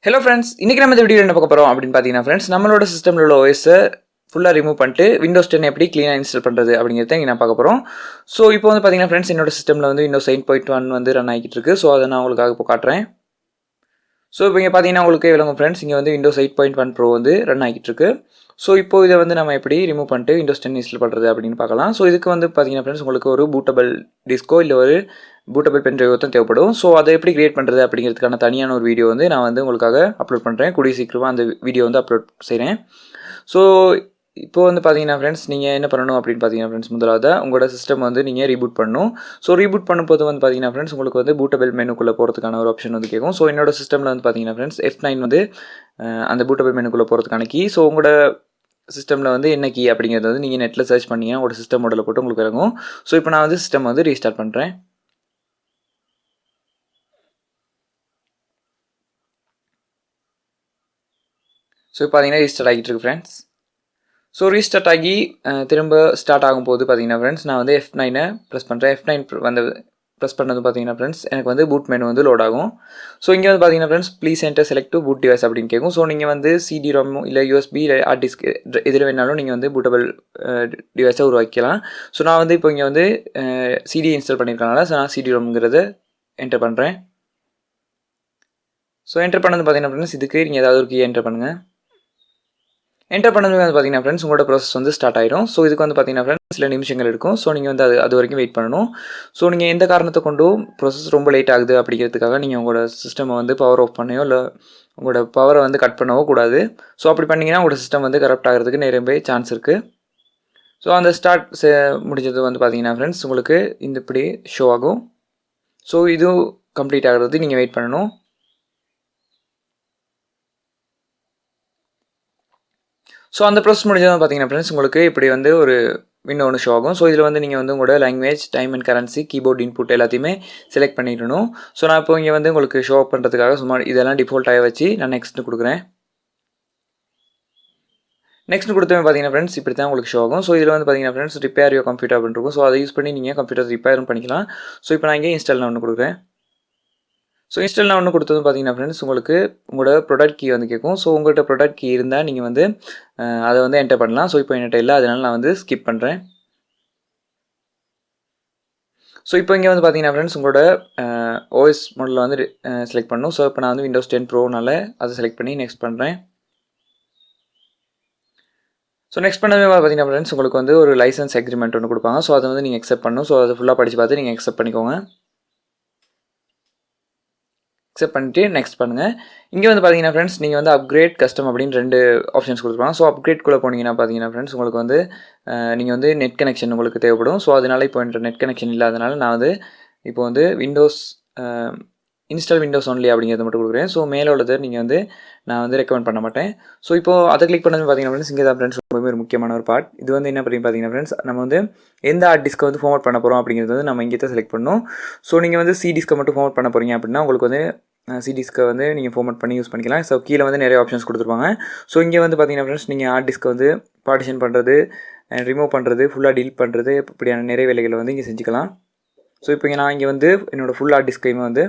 Hello friends, இன்னைக்கு நம்ம இந்த வீடியோ என்ன பார்க்க போகிறோம் அப்படின்னு பார்த்தீங்கன்னா ஃப்ரெண்ட்ஸ், நம்மளோட சிஸ்டமில் உள்ள ஓஎஸை ஃபுல்லாக ரிமூவ் பண்ணிட்டு விண்டோஸ் 10 எப்படி க்ளீனாக இன்ஸ்டால் பண்ணுறது அப்படிங்கிறத இங்கே நான் பார்க்க போகிறோம். ஸோ இப்போ வந்து பார்த்தீங்கன்னா ஃப்ரெண்ட்ஸ், என்னோட சிஸ்டமில் வந்து விண்டோஸ் 8.1 வந்து ரன் ஆகிட்டு இருக்கு. ஸோ அதை நான் உங்களுக்காக இப்போ காட்டுறேன். ஸோ இப்போ இங்கே பார்த்தீங்கன்னா உங்களுக்கு விளங்கும் ஃப்ரெண்ட்ஸ், இங்கே வந்து விண்டோஸ் 8.1 ப்ரோ வந்து ரன் ஆகிட்டு இருக்கு. ஸோ இப்போ இதை வந்து நம்ம எப்படி ரிமூவ் பண்ணிட்டு விண்டோஸ் 10 இன்ஸ்டால் பண்ணுறது அப்படின்னு பார்க்கலாம். ஸோ இதுக்கு வந்து பார்த்தீங்கன்னா ஃப்ரெண்ட்ஸ், உங்களுக்கு ஒரு பூட்டபிள் டிஸ்கோ இல்லை ஒரு பூட்டபிள் பென் டிரைவ் தான் தேவைப்படும். ஸோ அதை எப்படி கிரியேட் பண்ணுறது அப்படிங்கிறதுக்கான தனியான ஒரு வீடியோ வந்து நான் வந்து உங்களுக்காக அப்லோட் பண்ணுறேன். கூடிய சீக்கிரமாக அந்த வீடியோ வந்து அப்லோட் செய்கிறேன். ஸோ இப்போ வந்து பார்த்தீங்கன்னா ஃப்ரெண்ட்ஸ், நீங்கள் என்ன பண்ணணும் அப்படின்னு பார்த்தீங்கன்னா ஃப்ரெண்ட்ஸ், முதலாவது உங்களோட சிஸ்டம் வந்து நீங்கள் ரீபூட் பண்ணணும். ஸோ ரீபூட் பண்ணும்போது வந்து பார்த்தீங்கன்னா ஃப்ரெண்ட்ஸ், உங்களுக்கு வந்து பூட்டபிள் மெனுக்குள்ளே போகிறதுக்கான ஒரு ஆப்ஷன் வந்து கேட்கும். ஸோ என்னோட சிஸ்டமில் வந்து பார்த்தீங்கன்னா ஃப்ரெண்ட்ஸ், F9 வந்து அந்த பூட்டபிள் மெனுக்குள்ளே போகிறதுக்கான கீ. ஸோ உங்களோட சிஸ்டமில் வந்து என்ன கீ அப்படிங்கிறது வந்து நீங்கள் நெட்டில் சர்ச் பண்ணிங்க உங்களோட சிஸ்டம் மாடலில் போட்டு உங்களுக்கு இறங்கும். ஸோ இப்போ நான் வந்து சிஸ்டம் வந்து ரீஸ்டார்ட் பண்ணுறேன். ஸோ இப்போ பார்த்தீங்கன்னா ரீஸ்டார்ட் ஆகிட்டு இருக்கு ஃப்ரெண்ட்ஸ். ஸோ ரீஸ்டார்ட் ஆகி திரும்ப ஸ்டார்ட் ஆகும்போது பார்த்தீங்கன்னா ஃப்ரெண்ட்ஸ், நான் வந்து F9 ப்ரெஸ் பண்ணுறேன். F9 வந்து ப்ரெஸ் பண்ணது பார்த்தீங்கன்னா ஃப்ரெண்ட்ஸ், எனக்கு வந்து பூட் மெனு வந்து லோட் ஆகும். ஸோ இங்கே வந்து பார்த்தீங்கன்னா friends, please enter select to boot device அப்படின்னு கேட்கும். ஸோ நீங்கள் வந்து CD-ROM இல்லை USB இல்லை ஹார்ட் டிஸ்க் எதில் வேணாலும் நீங்கள் வந்து பூட்டபிள் டிவைஸை உருவாக்கலாம். ஸோ நான் வந்து இப்போ இங்கே வந்து CD இன்ஸ்டால் பண்ணியிருக்கனால ஸோ நான் CD-ROMங்கிறத என்டர் பண்ணுறேன். ஸோ என்டர் பண்ணது பார்த்தீங்கன்னா ஃப்ரெண்ட்ஸ், இதுக்கு நீங்கள் ஏதாவது ஒரு கீ என்டர் பண்ணுங்கள். என்டர் பண்ணது வந்து பார்த்தீங்கன்னா ஃப்ரெண்ட்ஸ், உங்களோட ப்ராசஸ் வந்து ஸ்டார்ட் ஆயிடும். ஸோ இதுக்கு வந்து பார்த்தீங்கன்னா ஃப்ரெண்ட்ஸ், சில நிமிஷங்கள் இருக்கும். ஸோ நீங்கள் வந்து அது வரைக்கும் வெயிட் பண்ணணும். ஸோ நீங்கள் எந்த காரணத்தை கொண்டும் ப்ராசஸ் ரொம்ப லேட் ஆகுது அப்படிங்கிறதுக்காக நீங்கள் உங்களோட சிஸ்டம் வந்து பவர் ஆஃப் பண்ணியோ இல்லை உங்களோட பவரை வந்து கட் பண்ணவோ கூடாது. ஸோ அப்படி பண்ணிங்கன்னா உங்களோட சிஸ்டம் வந்து கரப்ட் ஆகிறதுக்கு நிறைய சான்ஸ் இருக்குது. ஸோ அந்த ஸ்டார்ட் முடிஞ்சது வந்து பார்த்தீங்கன்னா ஃப்ரெண்ட்ஸ், உங்களுக்கு இந்த இப்படி ஷோ ஆகும். ஸோ இது கம்ப்ளீட் ஆகிறது நீங்கள் வெயிட் பண்ணணும். ஸோ அந்த ப்ராசஸ் முடிஞ்சது பார்த்தீங்கன்னா ஃப்ரெண்ட்ஸ், உங்களுக்கு இப்படி வந்து ஒரு விண்டோ ஒன்று ஷோ ஆகும். ஸோ இதில் வந்து நீங்கள் வந்து உங்களோட language, time and currency, keyboard input எல்லாத்தையுமே செலக்ட் பண்ணிடணும். ஸோ நான் இப்போ இங்கே வந்து உங்களுக்கு ஷோ அப் பண்ணுறதுக்காக சும்மா இதெல்லாம் டிஃபால்ட்டாக வச்சு நான் நெக்ஸ்ட்டு கொடுக்குறேன். நெக்ஸ்ட் கொடுத்தவங்க பார்த்தீங்கன்னா ஃப்ரெண்ட்ஸ், இப்படி தான் உங்களுக்கு ஷோ ஆகும். ஸோ இதில் வந்து பார்த்தீங்கன்னா ஃப்ரெண்ட்ஸ், ரிப்பேர் யோ கம்ப்யூட்டர் அப்படின்னு இருக்கும். ஸோ அதை யூஸ் பண்ணி நீங்கள் கம்ப்யூட்டர் ரிப்பேரும் பண்ணிக்கலாம். ஸோ இப்போ நான் இங்கே இன்ஸ்டால் ஒன்று கொடுக்குறேன். ஸோ இன்ஸ்டால் நான் ஒன்று கொடுத்தது பார்த்தீங்கன்னா ஃப்ரெண்ட்ஸ், உங்களுக்கு உங்களோட ப்ராடக்ட் கீ வந்து கேட்கும். ஸோ உங்கள்கிட்ட ப்ராடக்ட் கீ இருந்தால் நீங்கள் வந்து அதை வந்து என்டர் பண்ணலாம். ஸோ இப்போ என்கிட்ட இல்லை, அதனால நான் வந்து ஸ்கிப் பண்ணுறேன். ஸோ இப்போ இங்கே வந்து பார்த்தீங்கன்னா ஃப்ரெண்ட்ஸ், உங்களோட ஓஎஸ் மாடலில் வந்து செலக்ட் பண்ணணும். ஸோ இப்போ நான் வந்து விண்டோஸ் 10 ப்ரோனால அதை செலக்ட் பண்ணி நெக்ஸ்ட் பண்ணுறேன். ஸோ நெக்ஸ்ட் பண்ணவே பார்த்தீங்கன்னா ஃப்ரெண்ட்ஸ், உங்களுக்கு வந்து ஒரு லைசன்ஸ் அக்ரிமெண்ட் ஒன்று கொடுப்பாங்க. ஸோ அதை வந்து நீங்கள் அக்செப்ட் பண்ணணும். ஸோ அதை ஃபுல்லாக படித்து பார்த்து நீங்கள் அக்செப்ட் பண்ணிக்கோங்க. அக்செப்ட் பண்ணிட்டு நெக்ஸ்ட் பண்ணுங்கள். இங்கே வந்து பார்த்தீங்கன்னா ஃப்ரெண்ட்ஸ், நீங்கள் வந்து அப்கிரேட் கஸ்டம் அப்படின்னு 2 ஆப்ஷன்ஸ் கொடுத்துருப்பாங்க. ஸோ அப்கிரேட்குள்ளே போனீங்கன்னா பார்த்தீங்கன்னா ஃப்ரெண்ட்ஸ், உங்களுக்கு வந்து நீங்கள் வந்து நெட் கனெக்ஷன் உங்களுக்கு தேவைப்படும். ஸோ அதனால இப்போ என்கிட்ட நெட் கனெக்ஷன் இல்லாதனால நான் வந்து இப்போ வந்து விண்டோஸ் இன்ஸ்டால் விண்டோஸ் ஒன்லி அப்படிங்கிறத மட்டும் கொடுக்குறேன். ஸோ மேலே உள்ளதை நீங்கள் வந்து நான் வந்து ரெக்கமெண்ட் பண்ண மாட்டேன். ஸோ இப்போ அதை கிளிக் பண்ணது பார்த்தீங்கன்னா ஃப்ரெண்ட்ஸ், இங்கே தான் ஃப்ரெண்ட்ஸ் ரொம்பவே ஒரு முக்கியமான ஒரு பார்ட். இது வந்து என்ன பண்ணி பார்த்தீங்கன்னா ஃப்ரெண்ட்ஸ், நம்ம வந்து எந்த ஹார்ட் டிஸ்க்கை வந்து ஃபார்மேட் பண்ண போகிறோம் அப்படிங்கிறது வந்து நம்ம இங்கே தான் செலக்ட் பண்ணணும். ஸோ நீங்கள் வந்து சி டிஸ்க்கை மட்டும் ஃபார்மேட் பண்ண போகிறீங்க அப்படின்னா உங்களுக்கு வந்து சி டிஸ்க்கை வந்து நீங்கள் ஃபார்மேட் பண்ணி யூஸ் பண்ணிக்கலாம். ஸோ கீழே வந்து நிறைய ஆப்ஷன்ஸ் கொடுத்துருப்பாங்க. ஸோ இங்கே வந்து பார்த்தீங்கன்னா ஃப்ரெண்ட்ஸ், நீங்கள் ஹார்ட் டிஸ்க்கை வந்து பார்ட்டிஷன் பண்ணுறது, ரிமூவ் பண்ணுறது, ஃபுல்லாக டீல் பண்ணுறது, இப்படியான நிறைய வேலைகளை வந்து இங்கே செஞ்சுக்கலாம். ஸோ இப்போ நான் இங்கே வந்து என்னோடய ஃபுல் ஹார்ட் டிஸ்கையுமே வந்து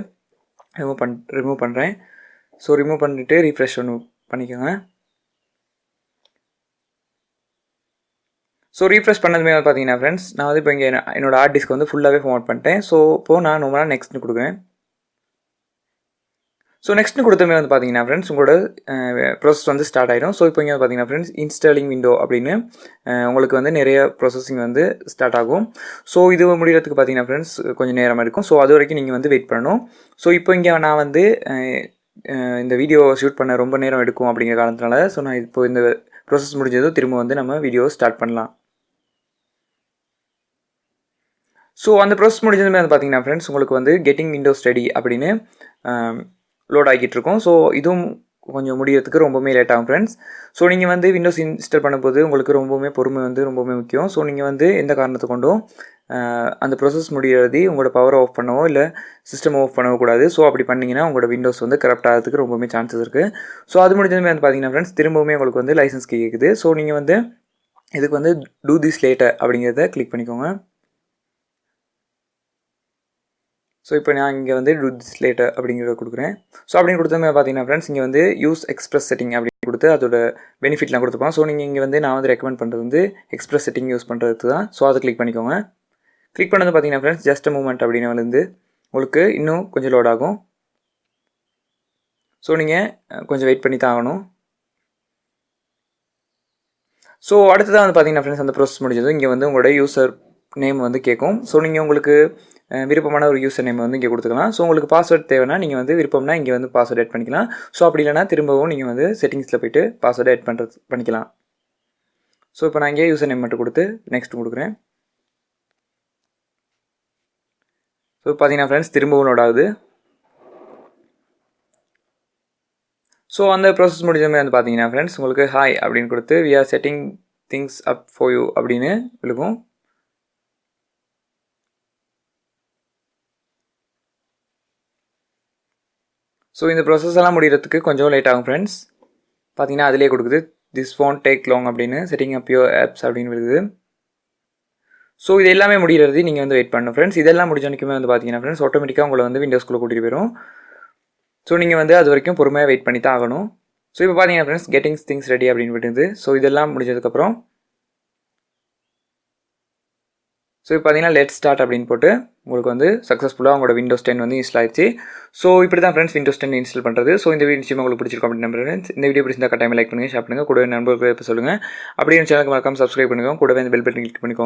ரிமூவ் பண்ணுறேன். ஸோ ரிமூவ் பண்ணிவிட்டு ரீஃப்ரெஷ் ஒன்று பண்ணிக்கோங்க. ஸோ ரீஃப்ரெஷ் பண்ணதுமே பார்த்தீங்கன்னா ஃப்ரெண்ட்ஸ், நான் வந்து இப்போ இங்கே என்னோடய ஹார்ட் டிஸ்க் வந்து ஃபுல்லாகவே ஃபார்மேட் பண்ணிட்டேன். ஸோ இப்போது நான் நார்மலாக நெக்ஸ்ட்னு கொடுக்குறேன். ஸோ நெக்ஸ்ட்டு கொடுத்தமே வந்து பார்த்தீங்கன்னா ஃப்ரெண்ட்ஸ், உங்களோட ப்ராசஸ் வந்து ஸ்டார்ட் ஆகிடும். ஸோ இப்போ இங்கே பார்த்தீங்கன்னா ஃப்ரெண்ட்ஸ், இன்ஸ்டாலிங் விண்டோ அப்படின்னு உங்களுக்கு வந்து நிறைய ப்ராசஸிங் வந்து ஸ்டார்ட் ஆகும். ஸோ இது முடிகிறதுக்கு பார்த்தீங்கன்னா ஃப்ரெண்ட்ஸ் கொஞ்சம் நேரமாக இருக்கும். ஸோ அது வரைக்கும் நீங்கள் வந்து வெயிட் பண்ணணும். ஸோ இப்போ இங்கே நான் வந்து இந்த வீடியோ ஷூட் பண்ண ரொம்ப நேரம் எடுக்கும் அப்படிங்கிற காரணத்தினால ஸோ நான் இப்போ இந்த ப்ராசஸ் முடிஞ்சதும் திரும்ப வந்து நம்ம வீடியோ ஸ்டார்ட் பண்ணலாம். ஸோ அந்த ப்ராசஸ் முடிஞ்சதுமே வந்து பார்த்தீங்கன்னா ஃப்ரெண்ட்ஸ், உங்களுக்கு வந்து கெட்டிங் விண்டோஸ் ரெடி அப்படின்னு லோட் ஆகிட்டு இருக்கும். ஸோ இதுவும் கொஞ்சம் முடியறதுக்கு ரொம்பவுமே லேட் ஆகும் ஃப்ரெண்ட்ஸ். ஸோ நீங்கள் வந்து விண்டோஸ் இன்ஸ்டால் பண்ணும்போது உங்களுக்கு ரொம்பவுமே பொறுமை வந்து ரொம்பவுமே முக்கியம். ஸோ நீங்கள் வந்து எந்த காரணத்தை கொண்டும் அந்த ப்ராசஸ் முடிகிறது உங்களோட பவரை ஆஃப் பண்ணவோ இல்லை சிஸ்டம் ஆஃப் பண்ணவோ கூடாது. ஸோ அப்படி பண்ணிங்கன்னா உங்களோட விண்டோஸ் வந்து கரெக்ட் ஆகிறதுக்கு ரொம்பவுமே சான்சஸ் இருக்குது. ஸோ அது முடிஞ்சதுமே வந்து பார்த்தீங்கன்னா ஃப்ரெண்ட்ஸ், திரும்பவுமே உங்களுக்கு வந்து லைசன்ஸ் கீ கேட்குது. ஸோ நீங்கள் வந்து இதுக்கு வந்து டூ திஸ் லேட்டர் அப்படிங்கிறத கிளிக் பண்ணிக்கோங்க. ஸோ இப்போ நான் இங்கே வந்து டூ திஸ் லேட்டர் அப்படிங்கிறத கொடுக்குறேன். ஸோ அப்படின்னு கொடுத்தமே பார்த்தீங்கன்னா ஃப்ரெண்ட்ஸ் இங்கே வந்து யூஸ் எக்ஸ்பிரஸ் செட்டிங் அப்படின்னு கொடுத்து அதோட பெனிஃபிட்லாம் கொடுத்துருப்போம். ஸோ நீங்கள் இங்கே வந்து நான் வந்து ரெக்கமெண்ட் பண்ணுறது வந்து எக்ஸ்பிரஸ் செட்டிங் யூஸ் பண்ணுறதுக்கு தான். ஸோ அதை கிளிக் பண்ணிக்கோங்க. கிளிக் பண்ணது பார்த்தீங்கன்னா ஃப்ரெண்ட்ஸ் ஜஸ்ட் மூமெண்ட் அப்படின்னு வந்து உங்களுக்கு இன்னும் கொஞ்சம் லோட் ஆகும். ஸோ நீங்கள் கொஞ்சம் வெயிட் பண்ணி தான் ஆகணும். ஸோ அடுத்ததாக வந்து பார்த்தீங்கன்னா ஃப்ரெண்ட்ஸ் அந்த ப்ரோசஸ் முடிஞ்சது. இங்கே வந்து உங்களோட யூசர் நேம் வந்து கேட்கும். ஸோ நீங்கள் உங்களுக்கு விருப்பமான ஒரு யூசர் நேம் வந்து இங்கே கொடுத்துக்கலாம். ஸோ உங்களுக்கு பாஸ்வேர்ட் தேவைன்னா நீங்கள் வந்து விருப்பம்னா இங்கே வந்து பாஸ்வேர்ட் ஆட் பண்ணிக்கலாம். ஸோ அப்படி இல்லைனா திரும்பவும் நீங்கள் வந்து செட்டிங்ஸில் போய்ட்டு பாஸ்வேர்டு ஆட் பண்ணிக்கலாம். ஸோ இப்போ நான் இங்கே யூசர் நேம் மட்டும் கொடுத்து நெக்ஸ்ட் கொடுக்குறேன். ஸோ பார்த்தீங்கன்னா ஃப்ரெண்ட்ஸ் திரும்பவும் லோட் ஆகுது. ஸோ அந்த ப்ராசஸ் முடிஞ்சதுமே வந்து பார்த்தீங்கன்னா ஃப்ரெண்ட்ஸ் உங்களுக்கு ஹாய் அப்படின்னு கொடுத்து we are setting things up for you அப்படின்னு விழுகும். ஸோ இந்த ப்ராசஸ் எல்லாம் முடிகிறதுக்கு கொஞ்சம் லேட் ஆகும் ஃப்ரெண்ட்ஸ். பார்த்தீங்கன்னா அதிலே கொடுக்குது திஸ் ஃபோன் டேக் லாங் அப்படின்னு செட்டிங் அப் யோர் ஆப்ஸ் அப்படின்னு விழுகுது. ஸோ இது எல்லாமே முடிகிறது நீங்கள் வந்து வெயிட் பண்ணணும் ஃப்ரெண்ட்ஸ். இதெல்லாம் முடிஞ்சோன்னைக்குமே வந்து பார்த்தீங்கன்னா ஃப்ரெண்ட்ஸ் ஆட்டோமேட்டிக்காக உங்களை வந்து விண்டோஸ்குள்ளே கூட்டிகிட்டு போயிடும். ஸோ நீங்கள் வந்து அது வரைக்கும் பொறுமையாக வெயிட் பண்ணி தான் ஆகணும். ஸோ இப்போ பார்த்தீங்கன்னா ஃப்ரெண்ட்ஸ் கெட்டிங் திங்ஸ் ரெடி அப்படின்னு விட்டுது. ஸோ இதெல்லாம் முடிஞ்சதுக்கப்புறம் ஸோ இப்போ பார்த்தீங்கன்னா லெட் ஸ்டார்ட் அப்படின்னு போட்டு உங்களுக்கு வந்து சக்ஸஸ்ஃபுல்லாக உங்களோட விண்டோஸ் 10 வந்து இன்ஸ்டால் ஆயிடுச்சு. ஸோ இப்படி தான் ஃப்ரெண்ட்ஸ் விண்டோஸ் 10 இன்ஸ்டால் பண்ணுறது. ஸோ இந்த வீடியோ நிச்சயமாக உங்களுக்கு பிடிச்சிருக்கும் அப்படின்னு நம்புறேன். இந்த வீடியோ பிடிச்சிருந்தா கட்டாயமாக லைக் பண்ணுங்கள், ஷேர் பண்ணுங்கள், கூடவே நண்பர்களுக்கு இப்போ சொல்லுங்கள். அப்படியே சேனலுக்கு மறக்காம சப்ஸ்கிரைப் பண்ணுங்கள், கூடவே இந்த பெல் பட்டன் கிளிக் பண்ணிக்கோங்க.